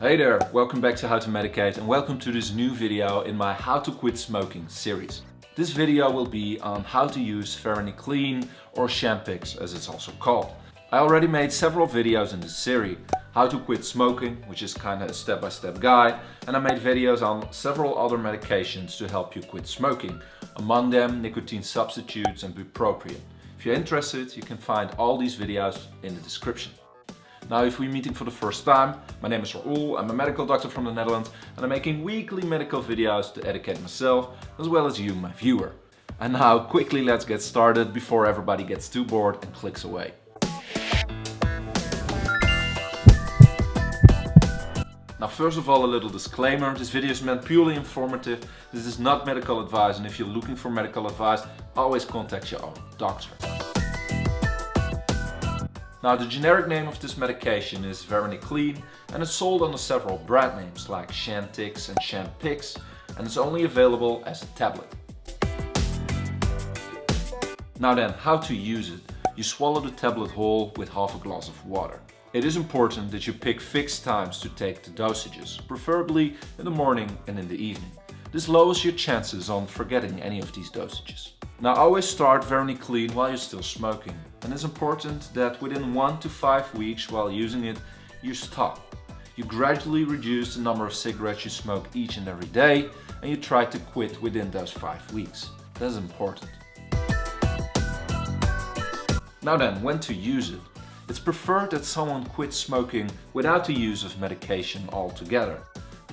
Hey there, welcome back to How to Medicate and welcome to this new video in my How to Quit Smoking series. This video will be on how to use Varenicline or Champix as it's also called. I already made several videos in this series, how to quit smoking, which is kind of a step-by-step guide, and I made videos on several other medications to help you quit smoking, among them nicotine substitutes and bupropion. If you're interested, you can find all these videos in the description. Now, if we're meeting for the first time, my name is Raoul, I'm a medical doctor from the Netherlands and I'm making weekly medical videos to educate myself as well as you, my viewer. And now quickly let's get started before everybody gets too bored and clicks away. Now first of all, a little disclaimer, this video is meant purely informative, this is not medical advice, and if you're looking for medical advice, always contact your own doctor. Now the generic name of this medication is Varenicline and it's sold under several brand names like Champix and Chantix, and it's only available as a tablet. Now then, how to use it. You swallow the tablet whole with half a glass of water. It is important that you pick fixed times to take the dosages, preferably in the morning and in the evening. This lowers your chances on forgetting any of these dosages. Now always start Varenicline while you're still smoking, and it's important that within 1 to 5 weeks while using it, you stop. You gradually reduce the number of cigarettes you smoke each and every day, and you try to quit within those 5 weeks. That's important. Now then, when to use it. It's preferred that someone quits smoking without the use of medication altogether.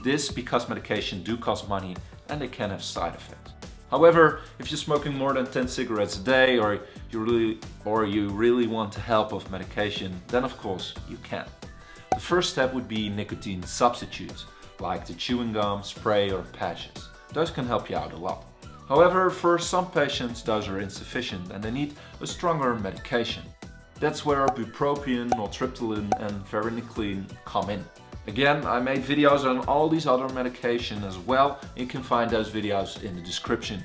This because medication do cost money and they can have side effects. However, if you're smoking more than 10 cigarettes a day or you really want the help of medication, then of course you can. The first step would be nicotine substitutes, like the chewing gum, spray or patches. Those can help you out a lot. However, for some patients those are insufficient and they need a stronger medication. That's where bupropion, nortriptyline and Varenicline come in. Again, I made videos on all these other medications as well. You can find those videos in the description.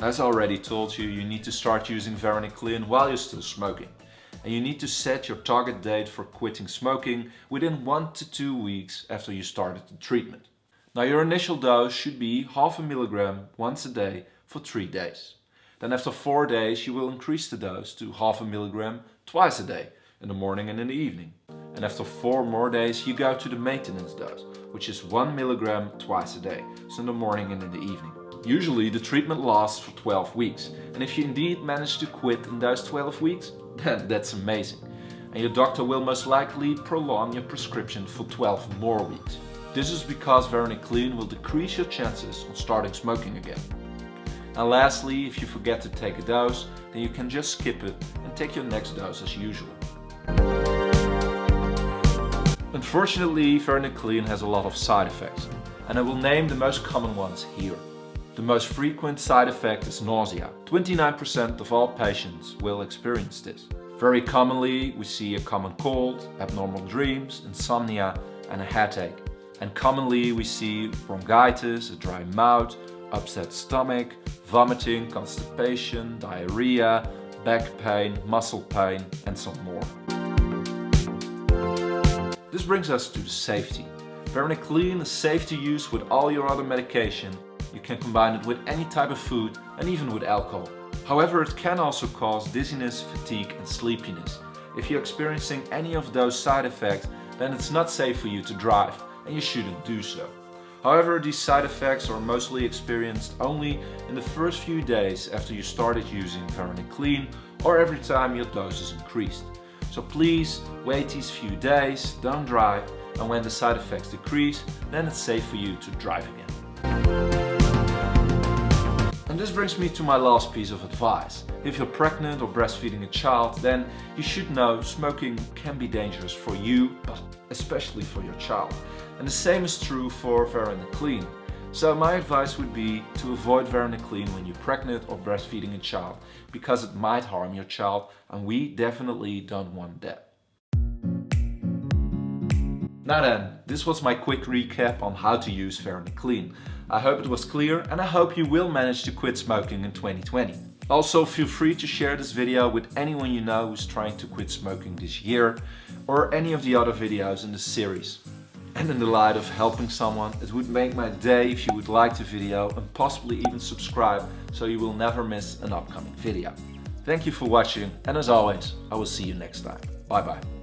As I already told you, you need to start using Varenicline while you're still smoking. And you need to set your target date for quitting smoking within 1 to 2 weeks after you started the treatment. Now your initial dose should be half a milligram once a day for 3 days. Then after 4 days you will increase the dose to half a milligram twice a day, in the morning and in the evening. And after 4 more days you go to the maintenance dose, which is 1 milligram twice a day, so in the morning and in the evening. Usually the treatment lasts for 12 weeks, and if you indeed manage to quit in those 12 weeks, then that's amazing. And your doctor will most likely prolong your prescription for 12 more weeks. This is because Varenicline will decrease your chances of starting smoking again. And lastly, if you forget to take a dose, then you can just skip it and take your next dose as usual. Unfortunately, Varenicline has a lot of side effects, and I will name the most common ones here. The most frequent side effect is nausea. 29% of all patients will experience this. Very commonly, we see a common cold, abnormal dreams, insomnia, and a headache. And commonly we see bronchitis, a dry mouth, upset stomach, vomiting, constipation, diarrhea, back pain, muscle pain, and some more. This brings us to the safety. Varenicline is safe to use with all your other medication. You can combine it with any type of food and even with alcohol. However, it can also cause dizziness, fatigue and sleepiness. If you're experiencing any of those side effects, then it's not safe for you to drive and you shouldn't do so. However, these side effects are mostly experienced only in the first few days after you started using Varenicline or every time your dose is increased. So please wait these few days, don't drive, and when the side effects decrease, then it's safe for you to drive again. And this brings me to my last piece of advice. If you're pregnant or breastfeeding a child, then you should know smoking can be dangerous for you, but especially for your child. And the same is true for Varenicline. So my advice would be to avoid Varenicline when you're pregnant or breastfeeding a child, because it might harm your child and we definitely don't want that. Now then, this was my quick recap on how to use Varenicline. I hope it was clear and I hope you will manage to quit smoking in 2020. Also, feel free to share this video with anyone you know who's trying to quit smoking this year, or any of the other videos in the series. And in the light of helping someone, it would make my day if you would like the video and possibly even subscribe so you will never miss an upcoming video. Thank you for watching, and as always, I will see you next time. Bye bye.